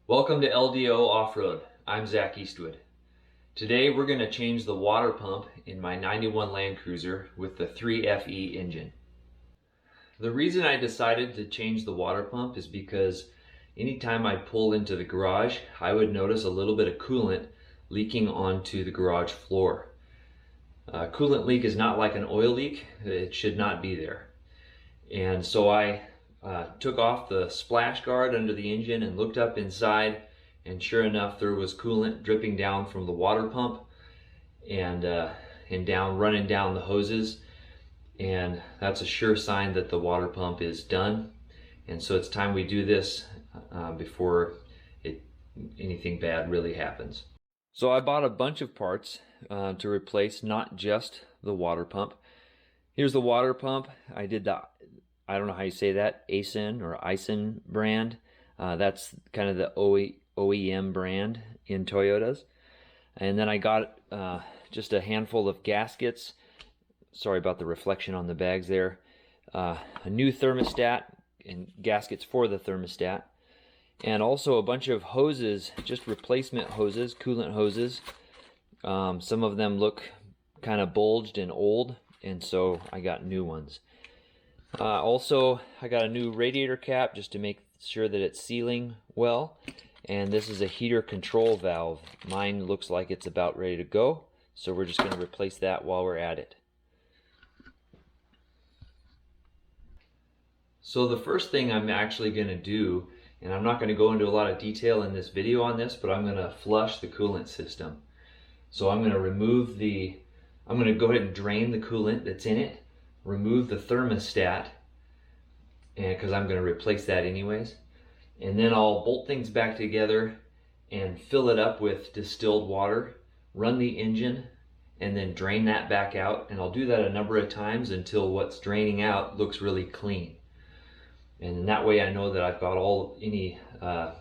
Welcome to LDO Offroad. I'm Zach Eastwood. Today we're going to change the water pump in my 91 Land Cruiser with the 3FE engine. The reason I decided to change the water pump is because anytime I pull into the garage, I would notice a little bit of coolant leaking onto the garage floor. A coolant leak is not like an oil leak. It should not be there. And so I took off the splash guard under the engine and looked up inside, and sure enough there was coolant dripping down from the water pump and running down the hoses, and that's a sure sign that the water pump is done. And so it's time we do this before anything bad really happens. So I bought a bunch of parts to replace not just the water pump. Here's the water pump. I did the, I don't know how you say that, ASIN or ISIN brand. That's kind of the OEM brand in Toyotas. And then I got just a handful of gaskets. Sorry about the reflection on the bags there. A new thermostat and gaskets for the thermostat. And also a bunch of hoses, just replacement hoses, coolant hoses. Some of them look kind of bulged and old, and so I got new ones. Also, I got a new radiator cap just to make sure that it's sealing well. And this is a heater control valve. Mine looks like it's about ready to go, so we're just going to replace that while we're at it. So the first thing I'm actually going to do, and I'm not going to go into a lot of detail in this video on this, but I'm going to flush the coolant system. So I'm going to go ahead and drain the coolant that's in it, remove the thermostat, and because I'm going to replace that anyways, and then I'll bolt things back together and fill it up with distilled water, run the engine, and then drain that back out. And I'll do that a number of times until what's draining out looks really clean. And that way I know that I've got any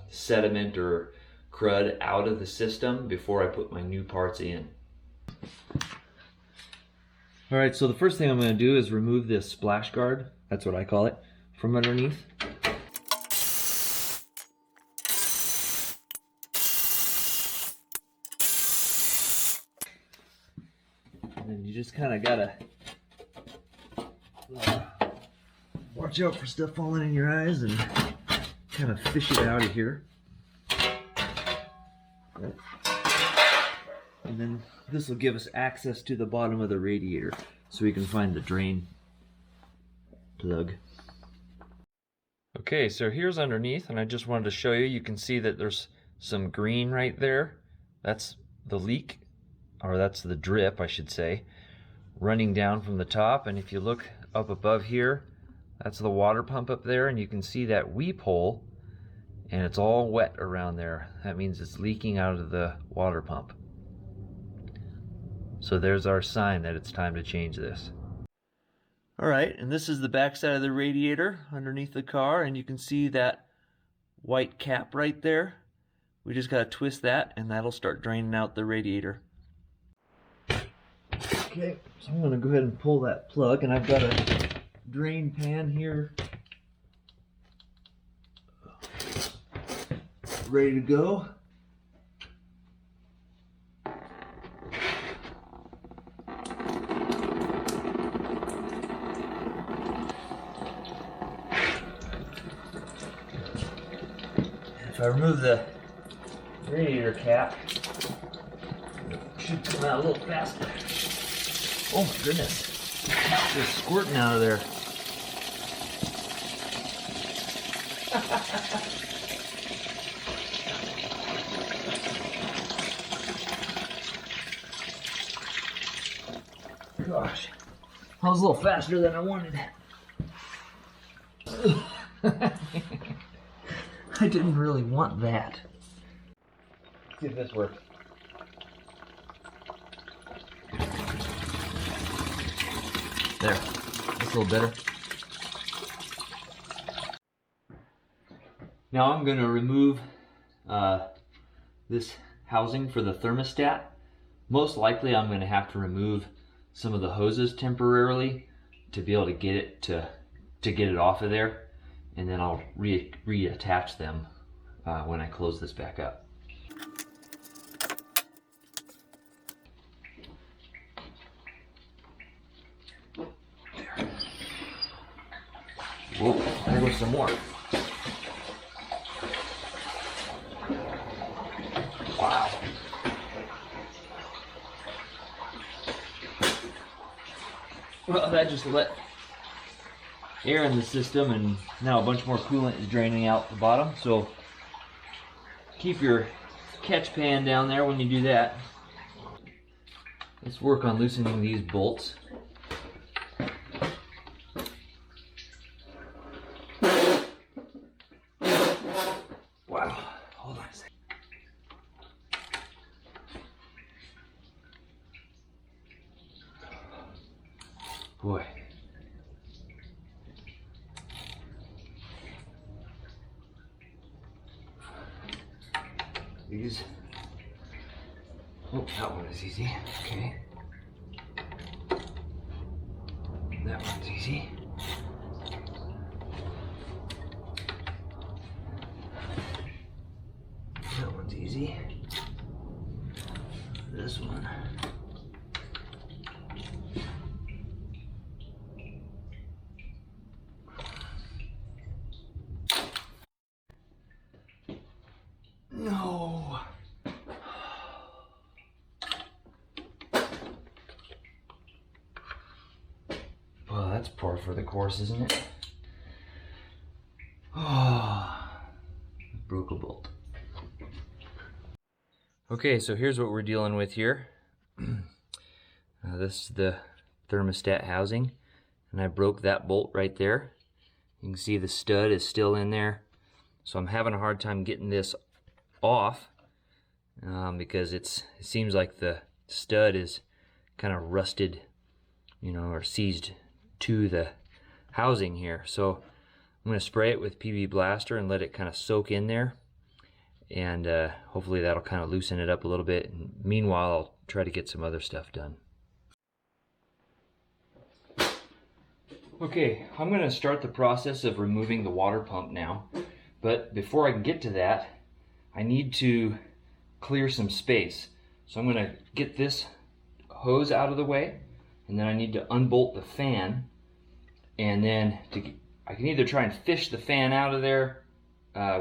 sediment or crud out of the system before I put my new parts in. Alright, so the first thing I'm going to do is remove this splash guard, that's what I call it, from underneath. And you just kind of got to watch out for stuff falling in your eyes and kind of fish it out of here. And then this will give us access to the bottom of the radiator so we can find the drain plug. Okay, so here's underneath, and I just wanted to show you. You can see that there's some green right there. That's the leak, or that's the drip, I should say, running down from the top. And if you look up above here, that's the water pump up there, and you can see that weep hole, and it's all wet around there. That means it's leaking out of the water pump. So there's our sign that it's time to change this. Alright, and this is the back side of the radiator underneath the car, and you can see that white cap right there. We just got to twist that, and that'll start draining out the radiator. Okay, so I'm going to go ahead and pull that plug, and I've got a drain pan here ready to go. If I remove the radiator cap, it should come out a little faster. Oh my goodness, it's just squirting out of there. Gosh, that was a little faster than I wanted. I didn't really want that. Let's see if this works. There, that's a little better. Now I'm going to remove this housing for the thermostat. Most likely I'm going to have to remove some of the hoses temporarily to be able to get it to get it off of there, and then I'll reattach them when I close this back up. There. Whoa, there goes some more. Wow. Well, that just let air in the system, and now a bunch more coolant is draining out the bottom. So keep your catch pan down there when you do that. Let's work on loosening these bolts. Wow, hold on a second. Boy. These. Oh, that one is easy. Okay. That one's easy. That one's easy. This one. No. Well, that's par for the course, isn't it? Oh, broke a bolt. Okay, so here's what we're dealing with here. This is the thermostat housing, and I broke that bolt right there. You can see the stud is still in there, so I'm having a hard time getting this off because it seems like the stud is kind of rusted, you know, or seized to the housing here. So I'm going to spray it with PB Blaster and let it kind of soak in there, and hopefully that'll kind of loosen it up a little bit. And meanwhile, I'll try to get some other stuff done. Okay, I'm going to start the process of removing the water pump now, but before I can get to that, I need to clear some space. So I'm going to get this hose out of the way, and then I need to unbolt the fan, and then I can either try and fish the fan out of there,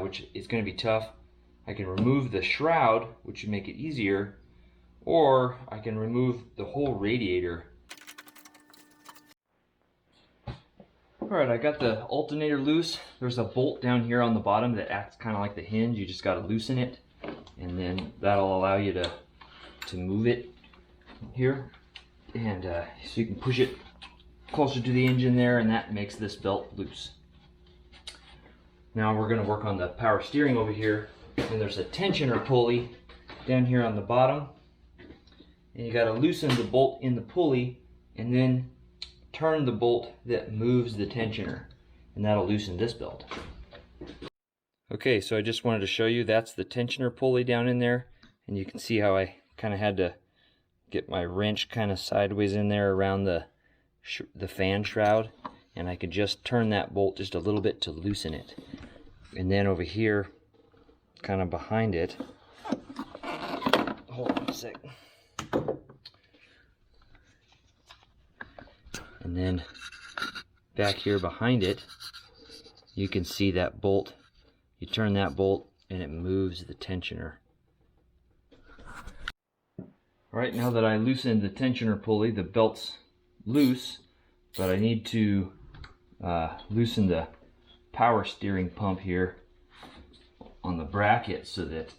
which is going to be tough. I can remove the shroud, which should make it easier, or I can remove the whole radiator. Alright, I got the alternator loose. There's a bolt down here on the bottom that acts kind of like the hinge. You just got to loosen it, and then that'll allow you to move it here. And so you can push it closer to the engine there, and that makes this belt loose. Now we're going to work on the power steering over here, and there's a tensioner pulley down here on the bottom, and you got to loosen the bolt in the pulley and then turn the bolt that moves the tensioner, and that'll loosen this belt. Okay, so I just wanted to show you that's the tensioner pulley down in there, and you can see how I kind of had to get my wrench kind of sideways in there around the fan shroud, and I could just turn that bolt just a little bit to loosen it. And then over here, kind of behind it, hold on a sec. And then back here behind it, you can see that bolt. You turn that bolt and it moves the tensioner. Alright, now that I loosened the tensioner pulley, the belt's loose, but I need to loosen the power steering pump here on the bracket so that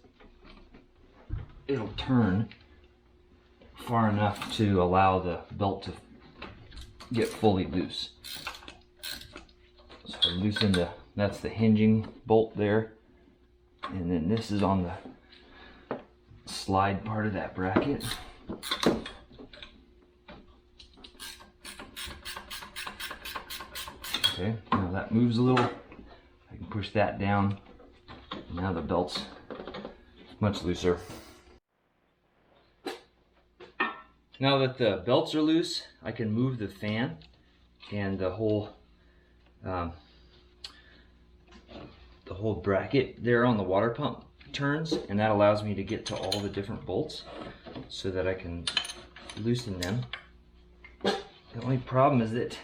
it'll turn far enough to allow the belt to get fully loose. So loosen that's the hinging bolt there, and then this is on the slide part of that bracket. Okay, now that moves a little. I can push that down. Now the belt's much looser. Now that the belts are loose, I can move the fan, and the whole whole bracket there on the water pump turns, and that allows me to get to all the different bolts so that I can loosen them. The only problem is that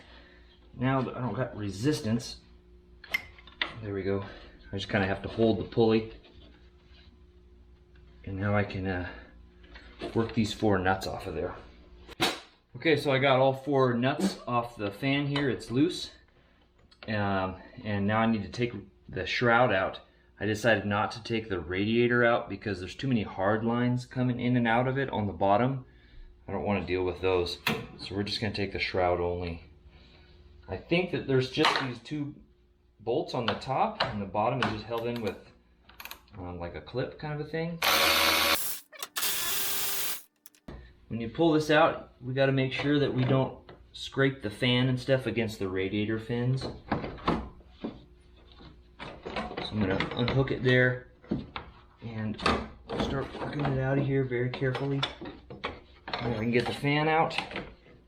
now I don't got resistance. There we go. I just kind of have to hold the pulley, and now I can work these 4 nuts off of there. Okay, so I got all 4 nuts off the fan here. It's loose, and now I need to take the shroud out. I decided not to take the radiator out because there's too many hard lines coming in and out of it on the bottom. I don't want to deal with those, so we're just going to take the shroud only. I think that there's just these 2 bolts on the top, and the bottom is just held in with like a clip kind of a thing. When you pull this out, we got to make sure that we don't scrape the fan and stuff against the radiator fins. So I'm going to unhook it there and start working it out of here very carefully. And we can get the fan out.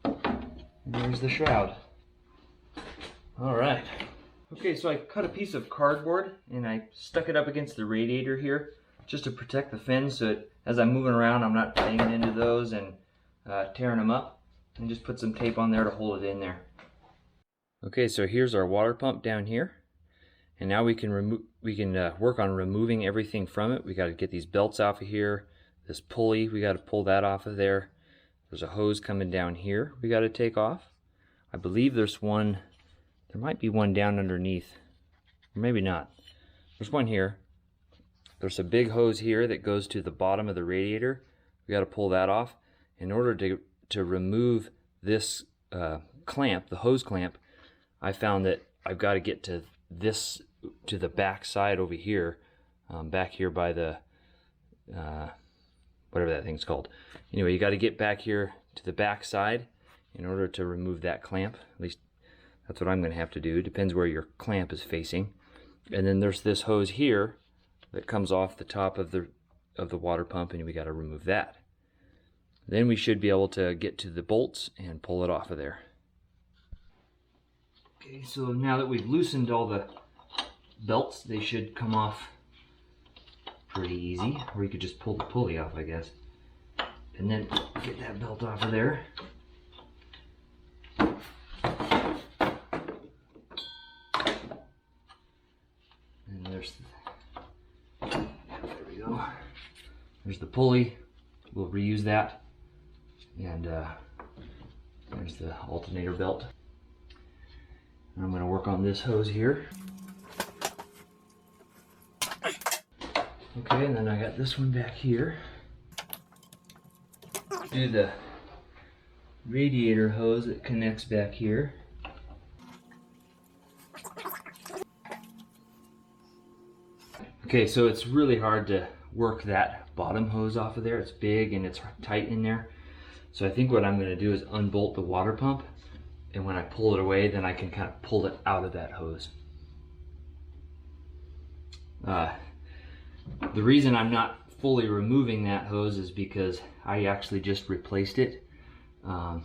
And there's the shroud. All right. Okay, so I cut a piece of cardboard and I stuck it up against the radiator here just to protect the fins, so that as I'm moving around I'm not banging into those and tearing them up, and just put some tape on there to hold it in there. Okay, so here's our water pump down here, and now we can work on removing everything from it. We got to get these belts off of here. This pulley, we got to pull that off of there. There's a hose coming down here we got to take off. I believe there's one. There might be one down underneath, or maybe not. There's one here. There's a big hose here that goes to the bottom of the radiator. We got to pull that off. In order to remove this clamp, the hose clamp, I found that I've got to get to the back side over here, back here by the whatever that thing's called. Anyway, you got to get back here to the back side in order to remove that clamp. At least that's what I'm going to have to do. Depends where your clamp is facing. And then there's this hose here that comes off the top of the water pump, and we got to remove that. Then we should be able to get to the bolts and pull it off of there. Okay, so now that we've loosened all the belts, they should come off pretty easy. Or you could just pull the pulley off, I guess. And then get that belt off of there. And there we go. There's the pulley. We'll reuse that. And there's the alternator belt. And I'm going to work on this hose here. Okay, and then I got this one back here. Do the radiator hose that connects back here. Okay, so it's really hard to work that bottom hose off of there. It's big and it's tight in there. So I think what I'm going to do is unbolt the water pump, and when I pull it away, then I can kind of pull it out of that hose. The reason I'm not fully removing that hose is because I actually just replaced it a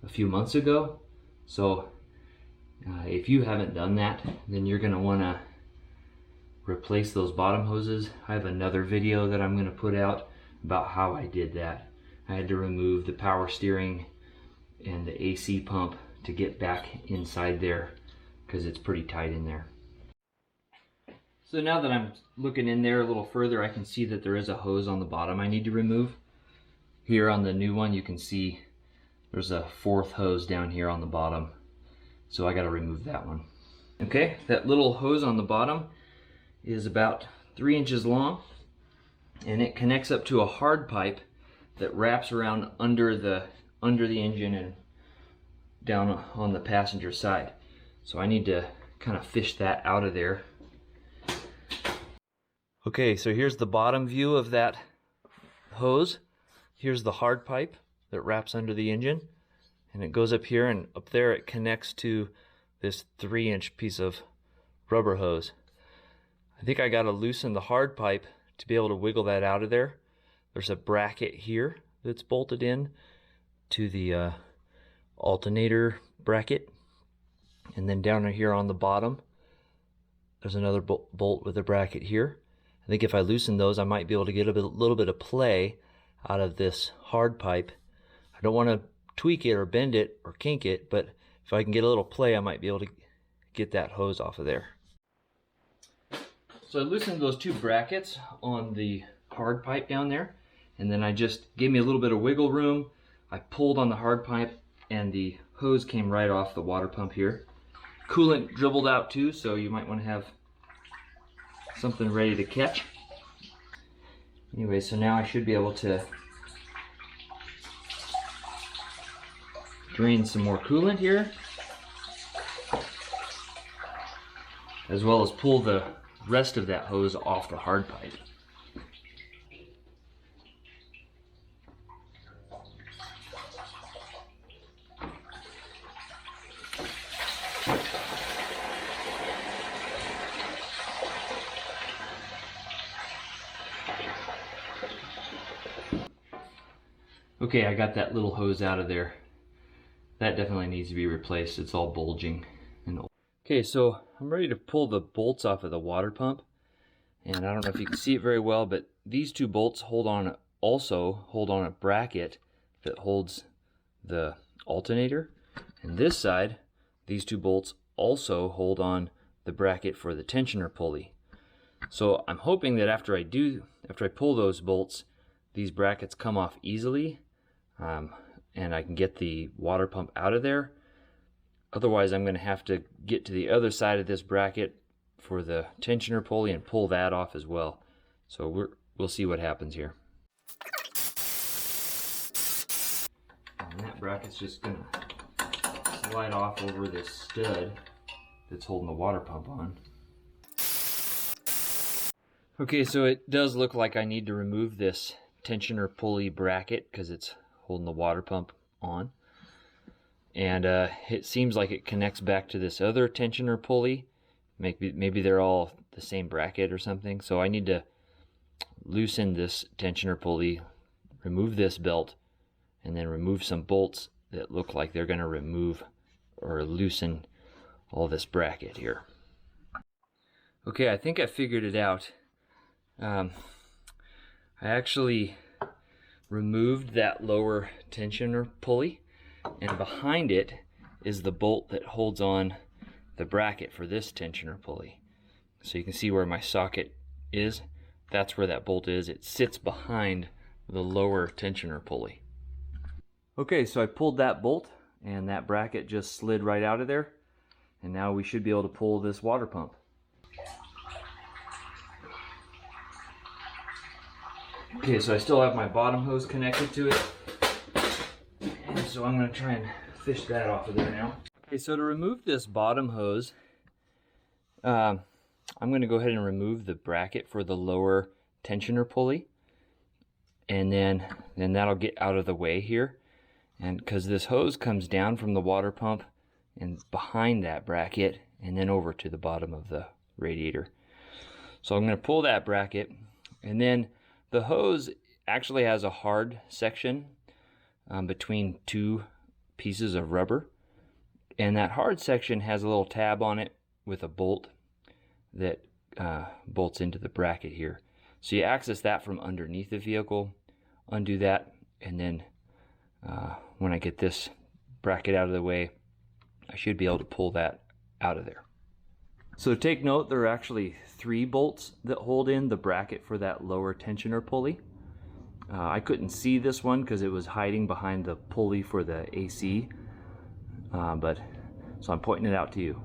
few months ago. So if you haven't done that, then you're going to want to replace those bottom hoses. I have another video that I'm going to put out about how I did that. I had to remove the power steering and the AC pump to get back inside there because it's pretty tight in there. So now that I'm looking in there a little further, I can see that there is a hose on the bottom I need to remove. Here on the new one, you can see there's a 4th hose down here on the bottom. So I got to remove that one. Okay, that little hose on the bottom is about 3 inches long, and it connects up to a hard pipe that wraps around under the engine and down on the passenger side. So I need to kind of fish that out of there. Okay, so here's the bottom view of that hose. Here's the hard pipe that wraps under the engine, and it goes up here, and up there it connects to this 3-inch piece of rubber hose. I think I got to loosen the hard pipe to be able to wiggle that out of there. There's a bracket here that's bolted in to the alternator bracket, and then down here on the bottom there's another bolt with a bracket here. I think if I loosen those, I might be able to get a little bit of play out of this hard pipe. I don't want to tweak it or bend it or kink it, but if I can get a little play, I might be able to get that hose off of there. So I loosened those two brackets on the hard pipe down there, and then I just gave me a little bit of wiggle room. I pulled on the hard pipe and the hose came right off the water pump here. Coolant dribbled out too, so you might want to have something ready to catch. Anyway, so now I should be able to drain some more coolant here, as well as pull the rest of that hose off the hard pipe. Okay, I got that little hose out of there. That definitely needs to be replaced. It's all bulging and old. Okay, so I'm ready to pull the bolts off of the water pump. And I don't know if you can see it very well, but these two bolts also hold on a bracket that holds the alternator. And this side, these two bolts also hold on the bracket for the tensioner pulley. So I'm hoping that after I pull those bolts, these brackets come off easily, and I can get the water pump out of there. Otherwise, I'm going to have to get to the other side of this bracket for the tensioner pulley and pull that off as well. So we'll see what happens here. And that bracket's just going to slide off over this stud that's holding the water pump on. Okay, so it does look like I need to remove this tensioner pulley bracket because it's holding the water pump on. And it seems like it connects back to this other tensioner pulley. Maybe they're all the same bracket or something. So I need to loosen this tensioner pulley, remove this belt, and then remove some bolts that look like they're going to remove or loosen all this bracket here. Okay, I think I figured it out. I actually removed that lower tensioner pulley, and behind it is the bolt that holds on the bracket for this tensioner pulley. So you can see where my socket is. That's where that bolt is. It sits behind the lower tensioner pulley. Okay, so I pulled that bolt and that bracket just slid right out of there, and now we should be able to pull this water pump. Okay, so I still have my bottom hose connected to it, and so I'm going to try and fish that off of there now. Okay, so to remove this bottom hose, I'm going to go ahead and remove the bracket for the lower tensioner pulley, and then that'll get out of the way here. And because this hose comes down from the water pump and behind that bracket and then over to the bottom of the radiator. So I'm going to pull that bracket, and then the hose actually has a hard section between two pieces of rubber, and that hard section has a little tab on it with a bolt that bolts into the bracket here. So you access that from underneath the vehicle, undo that, and then when I get this bracket out of the way, I should be able to pull that out of there. So take note, there are actually 3 bolts that hold in the bracket for that lower tensioner pulley. I couldn't see this one because it was hiding behind the pulley for the AC, so I'm pointing it out to you.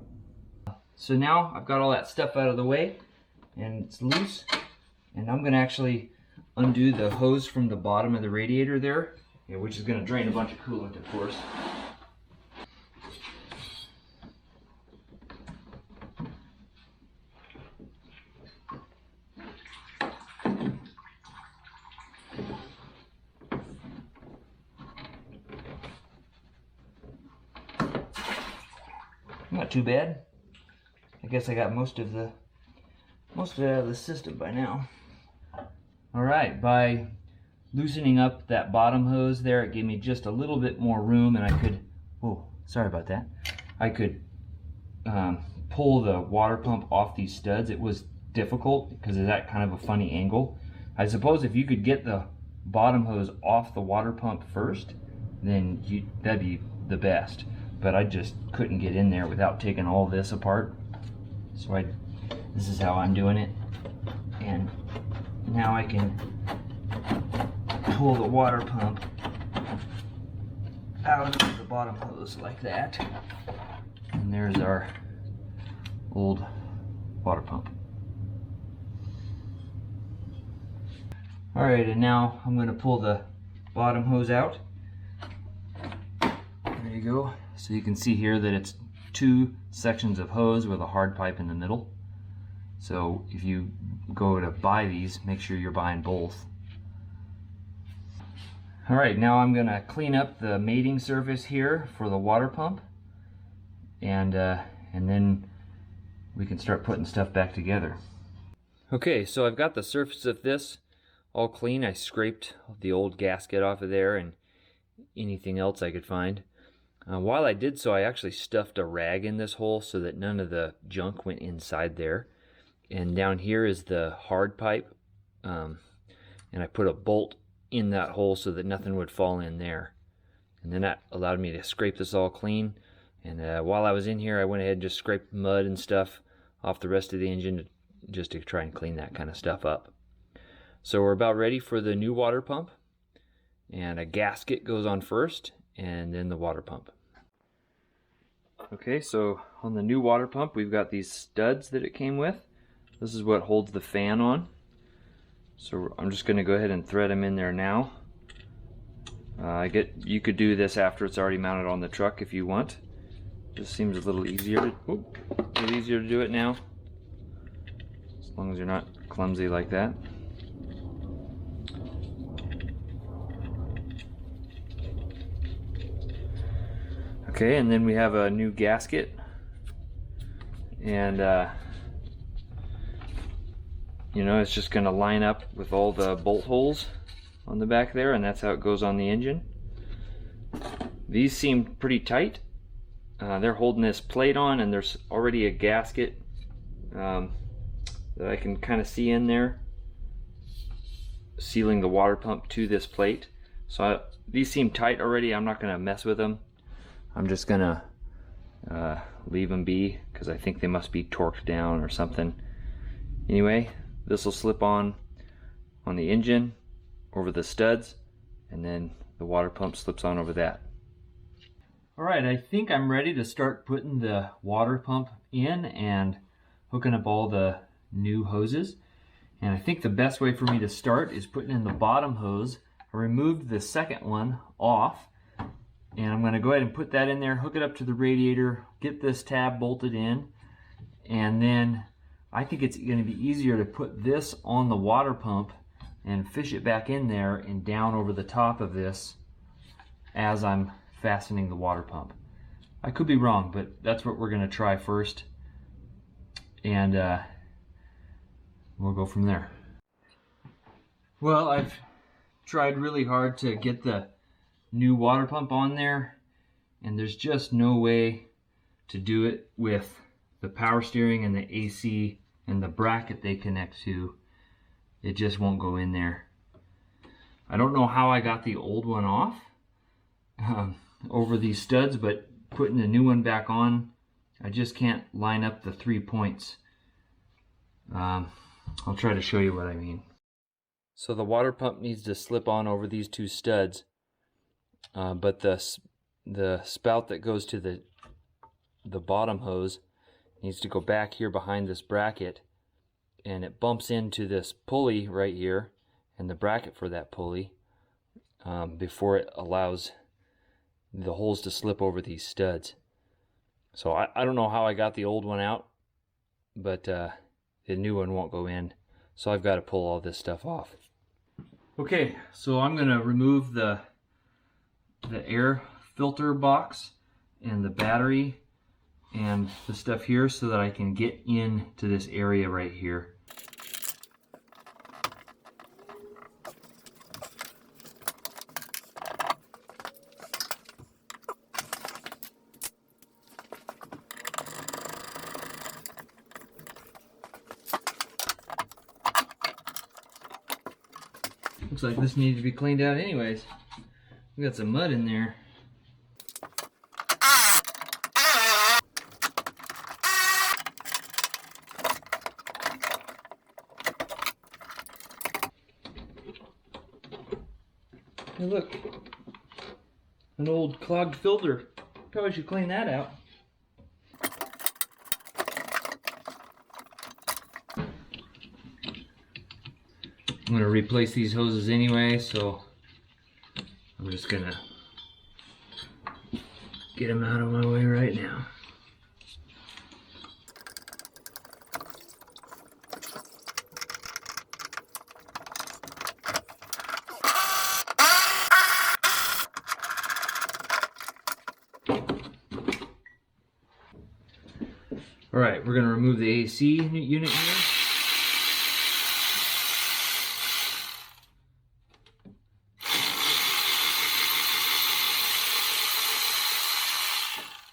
So now I've got all that stuff out of the way and it's loose, and I'm going to actually undo the hose from the bottom of the radiator there, which is going to drain a bunch of coolant, of course. Not too bad. I guess I got most of it out of the system by now. Alright, by loosening up that bottom hose there, it gave me just a little bit more room, and I could, whoa, sorry about that. I could pull the water pump off these studs, it was difficult because of that kind of a funny angle. I suppose if you could get the bottom hose off the water pump first, then that'd be the best. But I just couldn't get in there without taking all this apart. So this is how I'm doing it. And now I can pull the water pump out of the bottom hose like that. And there's our old water pump. Alright, and now I'm going to pull the bottom hose out. There you go. So you can see here that it's 2 sections of hose with a hard pipe in the middle. So if you go to buy these, make sure you're buying both. Alright, now I'm going to clean up the mating surface here for the water pump, and then we can start putting stuff back together. Okay, so I've got the surface of this all clean. I scraped the old gasket off of there and anything else I could find. While I did so, I actually stuffed a rag in this hole so that none of the junk went inside there. And down here is the hard pipe, and I put a bolt in that hole so that nothing would fall in there. And then that allowed me to scrape this all clean. And while I was in here, I went ahead and just scraped mud and stuff off the rest of the engine just to try and clean that kind of stuff up. So we're about ready for the new water pump, and a gasket goes on first and then the water pump. Okay, so on the new water pump we've got these studs that it came with. This is what holds the fan on. So I'm just going to go ahead and thread them in there now. You could do this after it's already mounted on the truck if you want. Just seems a little easier to do it now, as long as you're not clumsy like that. Okay, and then we have a new gasket, and it's just going to line up with all the bolt holes on the back there, and that's how it goes on the engine. These seem pretty tight. They're holding this plate on, and there's already a gasket that I can kind of see in there, sealing the water pump to this plate. So these seem tight already. I'm not going to mess with them. I'm just going to leave them be, because I think they must be torqued down or something. Anyway, this will slip on the engine over the studs, and then the water pump slips on over that. Alright, I think I'm ready to start putting the water pump in and hooking up all the new hoses. And I think the best way for me to start is putting in the bottom hose. I removed the second one off, and I'm going to go ahead and put that in there, hook it up to the radiator, get this tab bolted in, and then I think it's going to be easier to put this on the water pump and fish it back in there and down over the top of this as I'm fastening the water pump. I could be wrong, but that's what we're going to try first, and we'll go from there. Well, I've tried really hard to get the new water pump on there, and there's just no way to do it with the power steering and the AC and the bracket they connect to. It just won't go in there. I don't know how I got the old one off over these studs, but putting the new one back on, I just can't line up the 3 points. I'll try to show you what I mean. So the water pump needs to slip on over these 2 studs, but the spout that goes to the bottom hose needs to go back here behind this bracket, and it bumps into this pulley right here and the bracket for that pulley before it allows the holes to slip over these studs. So I don't know how I got the old one out, but the new one won't go in, so I've got to pull all this stuff off. Okay, so I'm going to remove the air filter box and the battery and the stuff here so that I can get into this area right here. Looks like this needs to be cleaned out anyways. We got some mud in there. Hey, look. An old clogged filter. Probably should clean that out. I'm going to replace these hoses anyway, so I'm just going to get them out of my way right now. Alright, we're going to remove the AC unit here.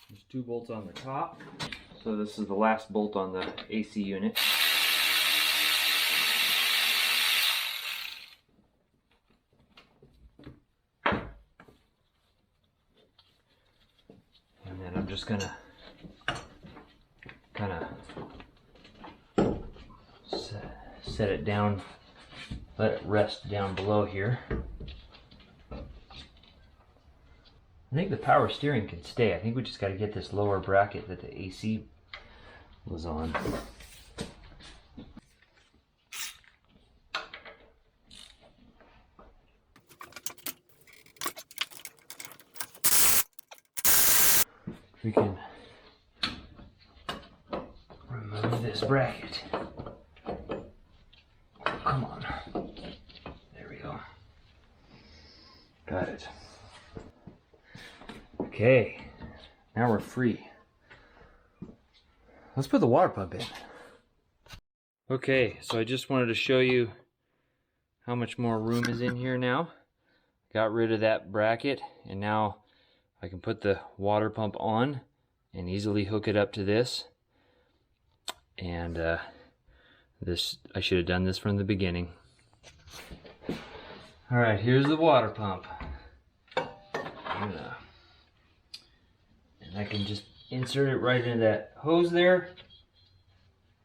There's 2 bolts on the top. So this is the last bolt on the AC unit. And then I'm just going to kind of set it down, let it rest down below here. I think the power steering can stay. I think we just got to get this lower bracket that the AC was on. We can remove this bracket. Come on. There we go. Got it. Okay, now we're free. Let's put the water pump in. Okay, so I just wanted to show you how much more room is in here now. Got rid of that bracket, and now I can put the water pump on and easily hook it up to this. And I should have done this from the beginning. All right, here's the water pump. And I can just insert it right into that hose there,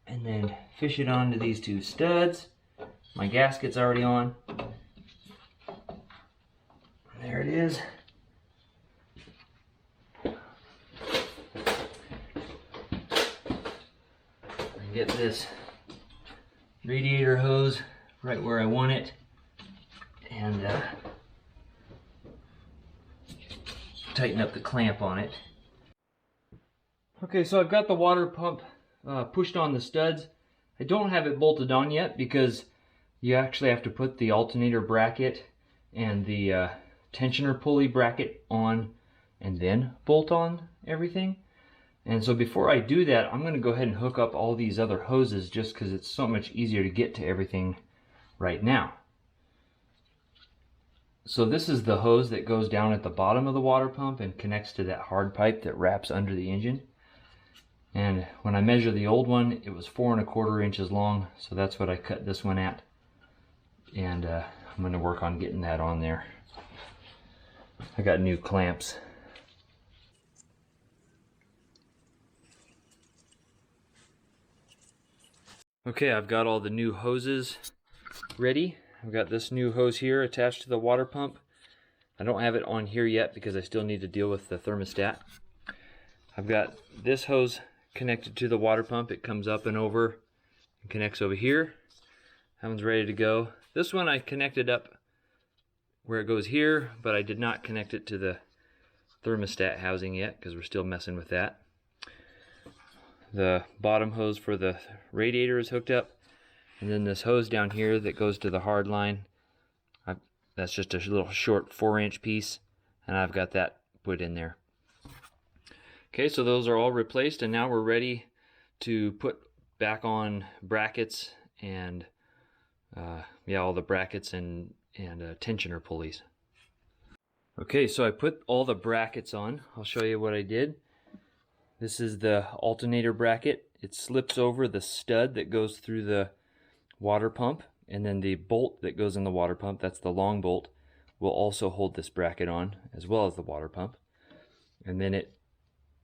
and then fish it onto these 2 studs. My gasket's already on. There it is. And get this radiator hose right where I want it, and tighten up the clamp on it. Okay, so I've got the water pump pushed on the studs. I don't have it bolted on yet because you actually have to put the alternator bracket and the tensioner pulley bracket on and then bolt on everything. And so before I do that, I'm going to go ahead and hook up all these other hoses just because it's so much easier to get to everything right now. So this is the hose that goes down at the bottom of the water pump and connects to that hard pipe that wraps under the engine. And when I measured the old one, it was 4 1/4 inches long, so that's what I cut this one at. And I'm going to work on getting that on there. I got new clamps. Okay, I've got all the new hoses ready. I've got this new hose here attached to the water pump. I don't have it on here yet because I still need to deal with the thermostat. I've got this hose connected to the water pump. It comes up and over and connects over here. That one's ready to go. This one I connected up where it goes here, but I did not connect it to the thermostat housing yet because we're still messing with that. The bottom hose for the radiator is hooked up, and then this hose down here that goes to the hard line, that's just a little short 4-inch piece, and I've got that put in there. Okay, so those are all replaced, and now we're ready to put back on brackets and all the brackets and tensioner pulleys. Okay, so I put all the brackets on. I'll show you what I did. This is the alternator bracket. It slips over the stud that goes through the water pump, And then the bolt that goes in the water pump, that's the long bolt, will also hold this bracket on as well as the water pump. And then it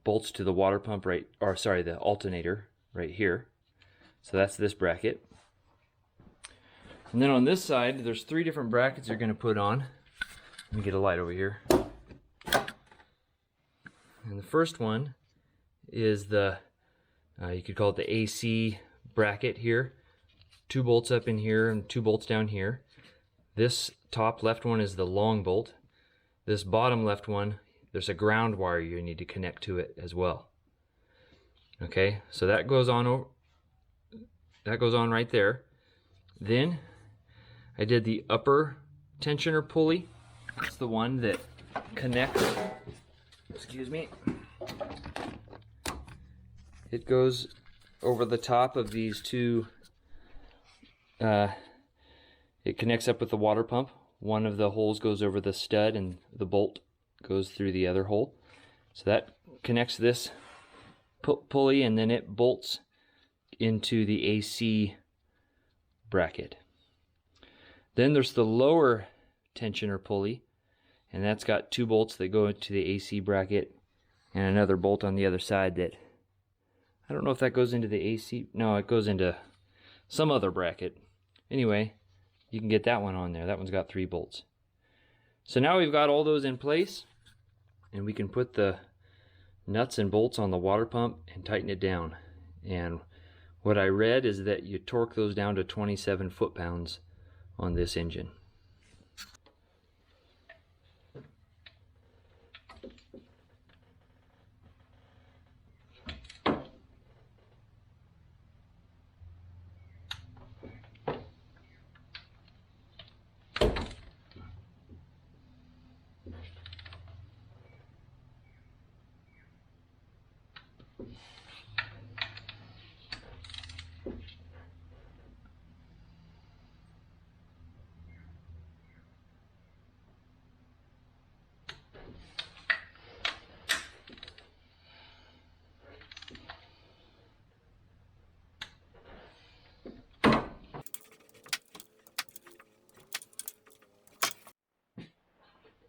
bolts to the water pump the alternator right here. So that's this bracket. And then on this side, there's 3 different brackets you're going to put on. Let me get a light over here. And the first one is the, you could call it the AC bracket here. 2 bolts up in here and 2 bolts down here. This top left one is the long bolt. This bottom left one, there's a ground wire you need to connect to it as well. Okay, so that goes on right there. Then I did the upper tensioner pulley. That's the one that connects, excuse me, it goes over the top of these 2, it connects up with the water pump. One of the holes goes over the stud and the bolt goes through the other hole. So that connects this pulley, and then it bolts into the AC bracket. Then there's the lower tensioner pulley, and that's got 2 bolts that go into the AC bracket and another bolt on the other side that, I don't know if that goes into the AC, no, it goes into some other bracket. Anyway, you can get that one on there. That one's got 3 bolts. So now we've got all those in place, and we can put the nuts and bolts on the water pump and tighten it down. And what I read is that you torque those down to 27 foot-pounds on this engine.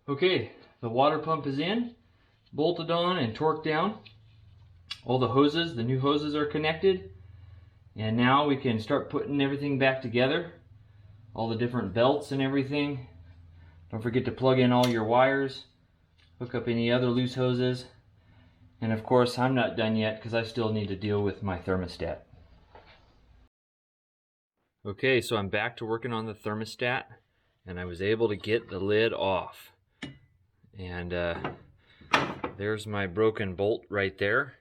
Okay, the water pump is in, bolted on and torqued down. All the hoses, the new hoses are connected. And now we can start putting everything back together. All the different belts and everything. Don't forget to plug in all your wires. Hook up any other loose hoses. And of course, I'm not done yet because I still need to deal with my thermostat. Okay, so I'm back to working on the thermostat, and I was able to get the lid off. And there's my broken bolt right there.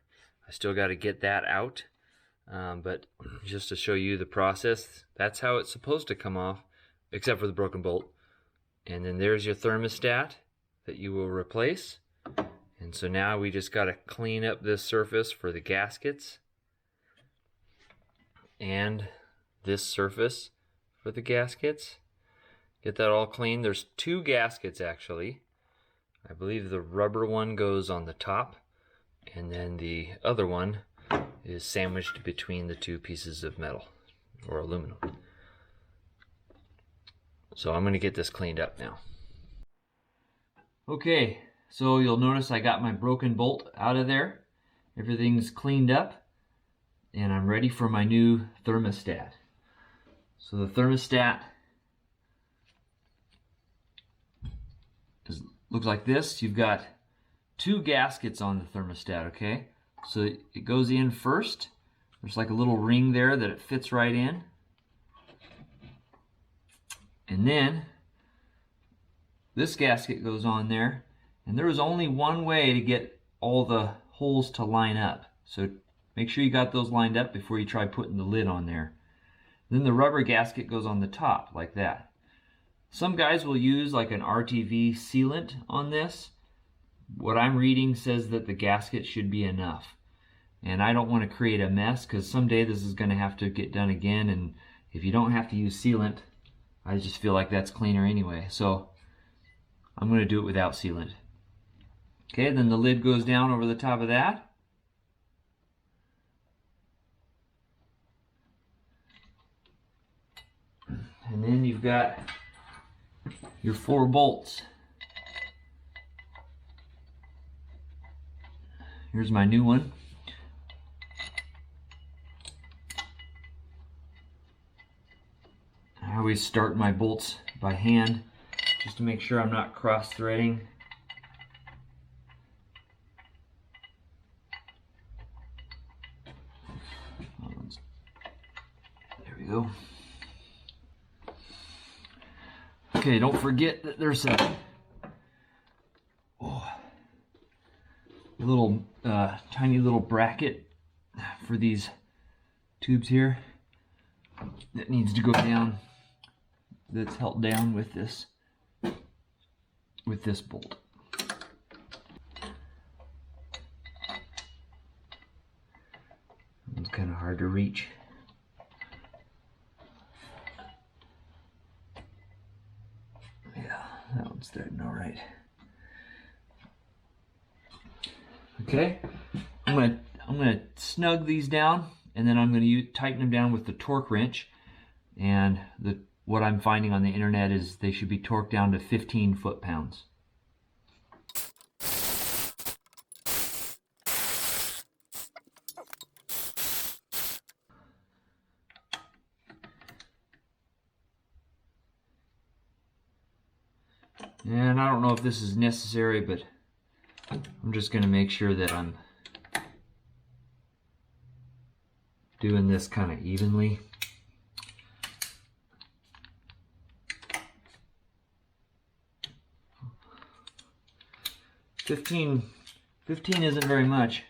I still got to get that out, but just to show you the process, that's how it's supposed to come off, except for the broken bolt. And then there's your thermostat that you will replace. And so now we just got to clean up this surface for the gaskets and this surface for the gaskets. Get that all clean. There's 2 gaskets actually. I believe the rubber one goes on the top, and then the other one is sandwiched between the 2 pieces of metal or aluminum. So I'm going to get this cleaned up now. Okay, so you'll notice I got my broken bolt out of there. Everything's cleaned up, and I'm ready for my new thermostat. So the thermostat looks like this. You've got 2 gaskets on the thermostat, okay? So it goes in first. There's like a little ring there that it fits right in. And then this gasket goes on there, and there is only one way to get all the holes to line up. So make sure you got those lined up before you try putting the lid on there. Then the rubber gasket goes on the top like that. Some guys will use like an RTV sealant on this. What I'm reading says that the gasket should be enough. And I don't want to create a mess because someday this is going to have to get done again, and if you don't have to use sealant, I just feel like that's cleaner anyway. So I'm going to do it without sealant. Okay, then the lid goes down over the top of that. And then you've got your 4 bolts. Here's my new one. I always start my bolts by hand just to make sure I'm not cross-threading. There we go. Okay, don't forget that there's a little tiny little bracket for these tubes here that needs to go down, that's held down with this bolt. It's kind of hard to reach. Yeah, that one's threading all right. Okay, I'm gonna snug these down, and then I'm gonna tighten them down with the torque wrench. And what I'm finding on the internet is they should be torqued down to 15 foot-pounds. And I don't know if this is necessary, but I'm just going to make sure that I'm doing this kind of evenly. Fifteen isn't very much.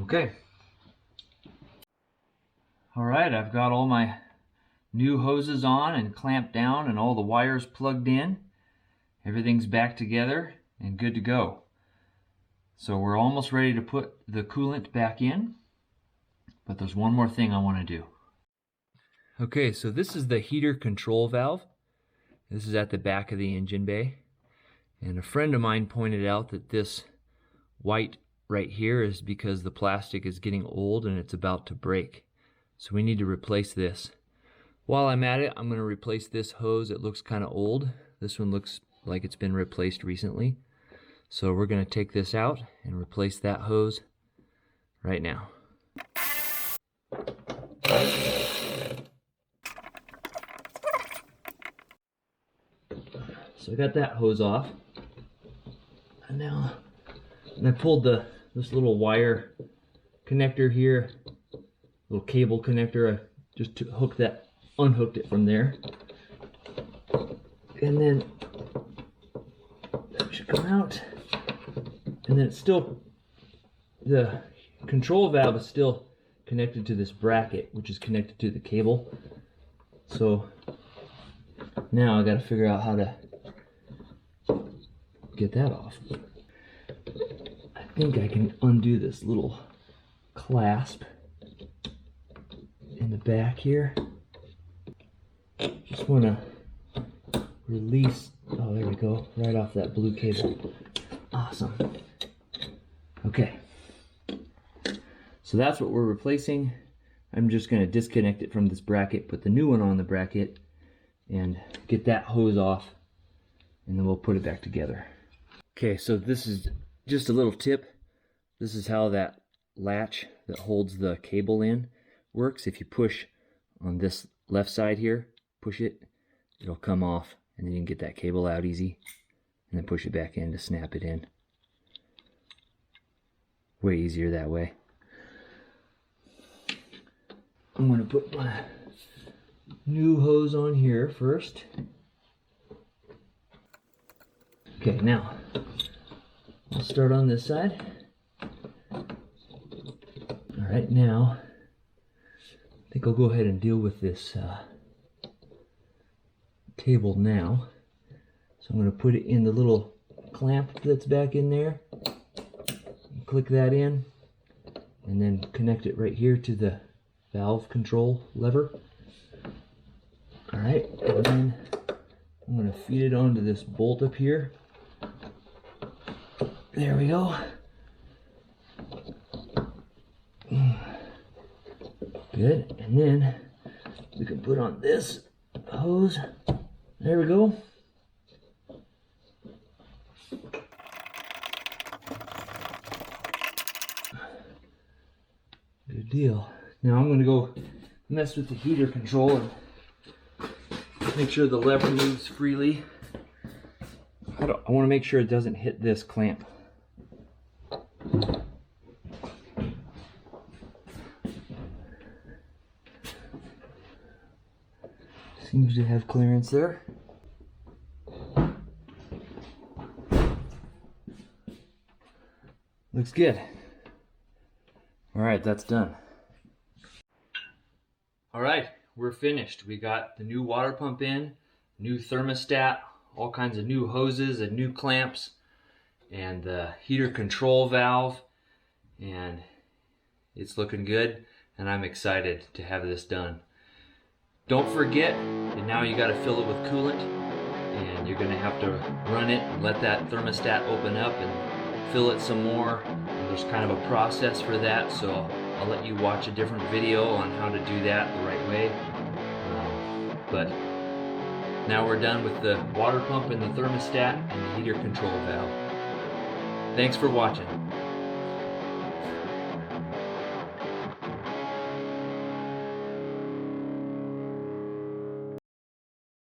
Okay. All right, I've got all my new hoses on and clamped down and all the wires plugged in. Everything's back together and good to go. So we're almost ready to put the coolant back in, but there's one more thing I want to do. Okay, so this is the heater control valve. This is at the back of the engine bay. And a friend of mine pointed out that this white right here is because the plastic is getting old and it's about to break. So we need to replace this. While I'm at it, I'm going to replace this hose. It looks kind of old. This one looks like it's been replaced recently. So we're going to take this out and replace that hose right now. So I got that hose off. And now I pulled this little wire connector here, little cable connector. I just unhooked it from there. And then that should come out. And then it's still, the control valve is still connected to this bracket, which is connected to the cable. So now I got to figure out how to get that off. I think I can undo this little clasp in the back here. Just want to release, oh there we go, right off that blue cable. Awesome. Okay, so that's what we're replacing. I'm just going to disconnect it from this bracket, put the new one on the bracket, and get that hose off, and then we'll put it back together. Okay, so this is just a little tip. This is how that latch that holds the cable in works. If you push on this left side here, push it, it'll come off, and then you can get that cable out easy, and then push it back in to snap it in. Way easier that way. I'm going to put my new hose on here first. Okay, now I'll start on this side. All right, now I think I'll go ahead and deal with this cable now. So I'm going to put it in the little clamp that's back in there. Click that in, and then connect it right here to the valve control lever. All right, and then I'm going to feed it onto this bolt up here. There we go. Good, and then we can put on this hose. There we go. Good deal. Now I'm going to go mess with the heater control and make sure the lever moves freely. I want to make sure it doesn't hit this clamp. Seems to have clearance there. Looks good. All right, that's done. All right, we're finished. We got the new water pump in, new thermostat, all kinds of new hoses and new clamps, and the heater control valve, and it's looking good, and I'm excited to have this done. Don't forget that now you got to fill it with coolant, and you're going to have to run it and let that thermostat open up and fill it some more. And there's kind of a process for that, so I'll let you watch a different video on how to do that the right way. But now we're done with the water pump and the thermostat and the heater control valve. Thanks for watching.